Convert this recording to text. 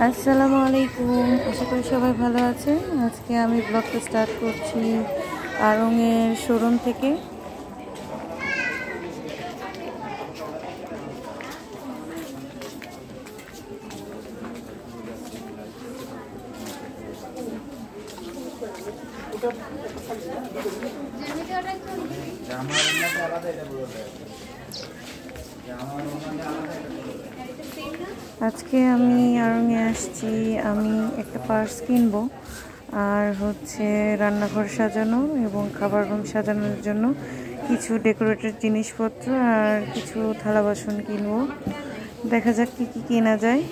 আসসালামু আলাইকুম, আশা করি সবাই ভালো আছে। আজকে আমি ব্লগটা স্টার্ট করছি আড়ং-এর শোরুম থেকে। আজকে আমি আড়ং-এ আসছি, আমি একটা পার্স কিনবো আর হচ্ছে রান্নাঘর সাজানো এবং খাবার রুম সাজানোর জন্য কিছু ডেকোরেটেড জিনিসপত্র আর কিছু থালা বাসন কিনবো। দেখা যাক কি কি কেনা যায়।